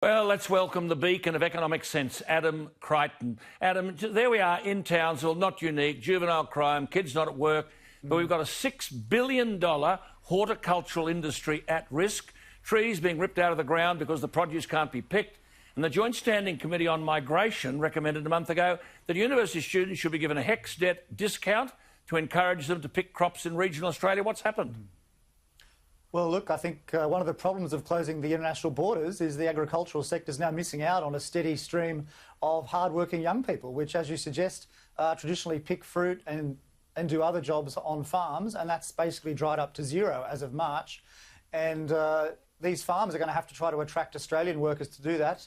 Well, let's welcome the beacon of economic sense, Adam Creighton. Adam, there we are in Townsville, not unique, juvenile crime, kids not at work, but we've got a $6 billion horticultural industry at risk, trees being ripped out of the ground because the produce can't be picked. And the Joint Standing Committee on Migration recommended a month ago that university students should be given a HECS debt discount to encourage them to pick crops in regional Australia. What's happened? Well, look, I think one of the problems of closing the international borders is the agricultural sector is now missing out on a steady stream of hard-working young people, which, as you suggest, traditionally pick fruit and do other jobs on farms, and that's basically dried up to zero as of March. And these farms are going to have to try to attract Australian workers to do that,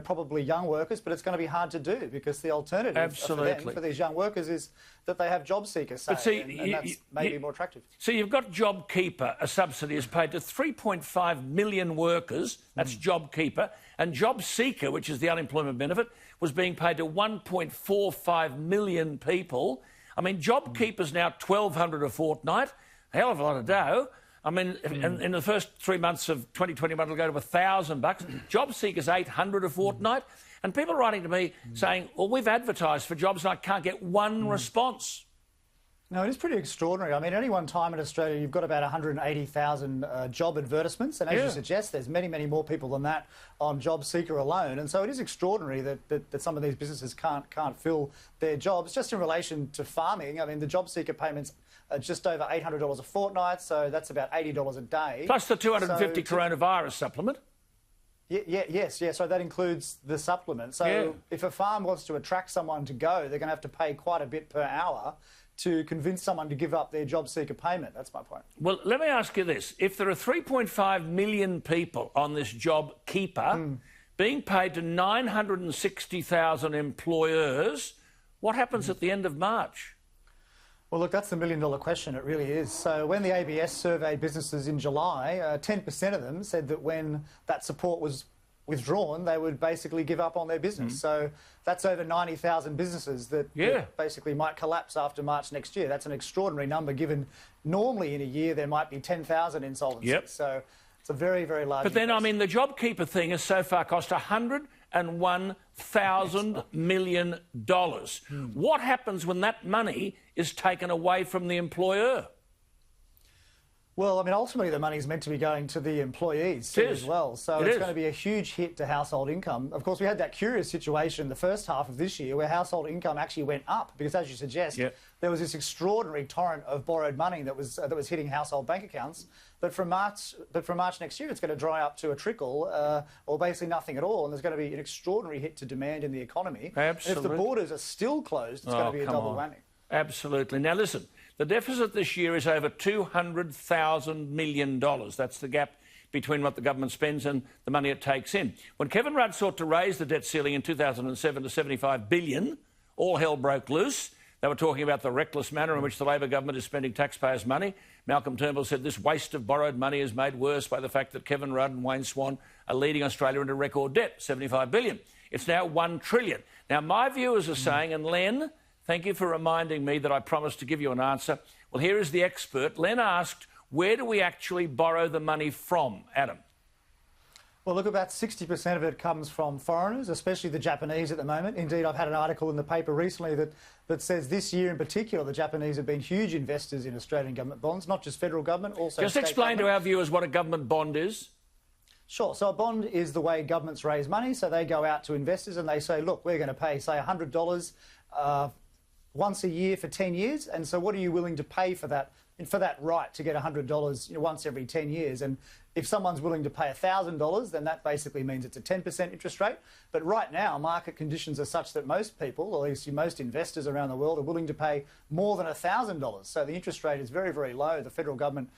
probably young workers, but it's going to be hard to do because the alternative for these young workers is that they have job seekers, and that's maybe more attractive. So you've got JobKeeper, a subsidy is paid to 3.5 million workers, that's JobKeeper, and Job Seeker, which is the unemployment benefit, was being paid to 1.45 million people. I mean, JobKeeper's now $1,200 a fortnight, a hell of a lot of dough. I mean, in the first 3 months of 2021, it'll go to $1,000. Job Seeker's $800 a fortnight. And people are writing to me saying, well, we've advertised for jobs and I can't get one response. No, it is pretty extraordinary. I mean, at any one time in Australia, you've got about 180,000 job advertisements. And as you suggest, there's many, many more people than that on Job Seeker alone. And so it is extraordinary that some of these businesses can't fill their jobs. Just in relation to farming, I mean, the Job Seeker payments are just over $800 a fortnight, so that's about $80 a day. Plus the 250 coronavirus supplement. Yes, so that includes the supplement. So if a farm wants to attract someone to go, they're going to have to pay quite a bit per hour to convince someone to give up their job seeker payment. That's my point. Well, let me ask you this. If there are 3.5 million people on this JobKeeper being paid to 960,000 employers, what happens at the end of March? Well, look, that's the million-dollar question. It really is. So when the ABS surveyed businesses in July, 10% of them said that when that support was withdrawn, they would basically give up on their business. So that's over 90,000 businesses that basically might collapse after March next year. That's an extraordinary number, given normally in a year there might be 10,000 insolvencies. So it's a very, very large But then, I mean, the JobKeeper thing has so far cost $101,000 million. What happens when that money is taken away from the employer? Well, I mean, ultimately the money is meant to be going to the employees as well. So it's going to be a huge hit to household income. Of course, we had that curious situation the first half of this year where household income actually went up because, as you suggest, there was this extraordinary torrent of borrowed money that was hitting household bank accounts. But from March next year, it's going to dry up to a trickle or basically nothing at all. And there's going to be an extraordinary hit to demand in the economy. Absolutely. And if the borders are still closed, it's going to be a double whammy. Absolutely. Now, listen, the deficit this year is over $200,000 million. That's the gap between what the government spends and the money it takes in. When Kevin Rudd sought to raise the debt ceiling in 2007 to $75 billion, all hell broke loose. They were talking about the reckless manner in which the Labor government is spending taxpayers' money. Malcolm Turnbull said this waste of borrowed money is made worse by the fact that Kevin Rudd and Wayne Swan are leading Australia into record debt, $75 billion. It's now $1 trillion. Now, my viewers are saying, and Len, thank you for reminding me that I promised to give you an answer. Well, here is the expert. Len asked, where do we actually borrow the money from, Adam? Well, look, about 60% of it comes from foreigners, especially the Japanese at the moment. Indeed, I've had an article in the paper recently that says this year in particular, the Japanese have been huge investors in Australian government bonds, not just federal government, also Just explain to our viewers what a government bond is. Sure. So a bond is the way governments raise money. So they go out to investors and they say, look, we're going to pay, say, $100 once a year for 10 years. And so what are you willing to pay for that right to get $100 once every 10 years? And if someone's willing to pay $1,000, then that basically means it's a 10% interest rate. But right now, market conditions are such that most people, or at least most investors around the world, are willing to pay more than $1,000. So the interest rate is very, very low. The federal government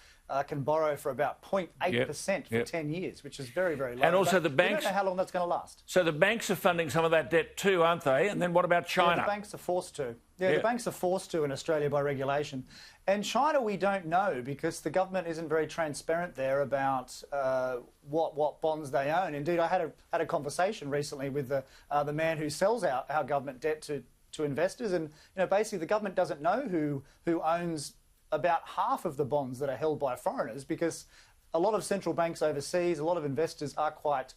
can borrow for about 0.8% for 10 years, which is very, very low. And also the banks... We don't know how long that's going to last. So the banks are funding some of that debt too, aren't they? And then what about China? Yeah, the banks are forced to. The banks are forced to in Australia by regulation. And China, we don't know because the government isn't very transparent there about what bonds they own. Indeed, I had a conversation recently with the man who sells our government debt to investors, and basically the government doesn't know who owns about half of the bonds that are held by foreigners because a lot of central banks overseas, a lot of investors are quite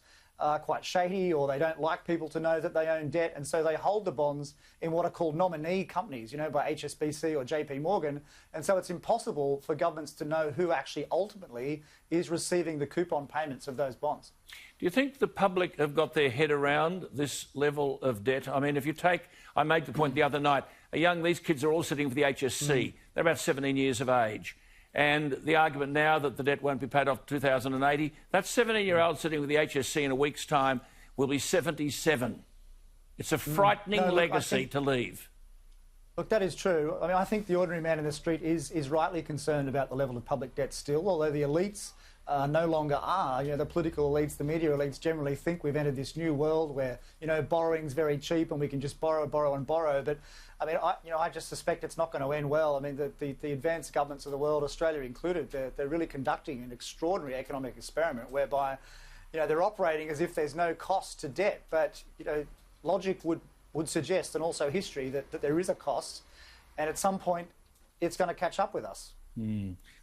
quite shady, or they don't like people to know that they own debt, and so they hold the bonds in what are called nominee companies, you know, by HSBC or JP Morgan, and so it's impossible for governments to know who actually ultimately is receiving the coupon payments of those bonds. Do you think the public have got their head around this level of debt? I mean, if you take, I made the point the other night, these kids are all sitting for the HSC. They're about 17 years of age. And the argument now that the debt won't be paid off 2080, that 17-year-old sitting with the HSC in a week's time will be 77. It's a frightening legacy to leave. Look, that is true. I mean, I think the ordinary man in the street is rightly concerned about the level of public debt still, although the elites no longer are. You know, the political elites, the media elites generally think we've entered this new world where, you know, borrowing's very cheap and we can just borrow, borrow and borrow. But, I mean, I just suspect it's not going to end well. I mean, the advanced governments of the world, Australia included, they're really conducting an extraordinary economic experiment whereby, you know, they're operating as if there's no cost to debt. But, you know, logic would suggest, and also history, that there is a cost, and at some point it's going to catch up with us.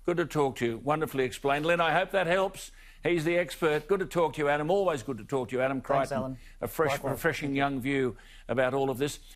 Good to talk to you. Wonderfully explained. Len, I hope that helps. He's the expert. Good to talk to you, Adam. Always good to talk to you, Adam Creighton. Thanks, Alan. A refreshing young view about all of this.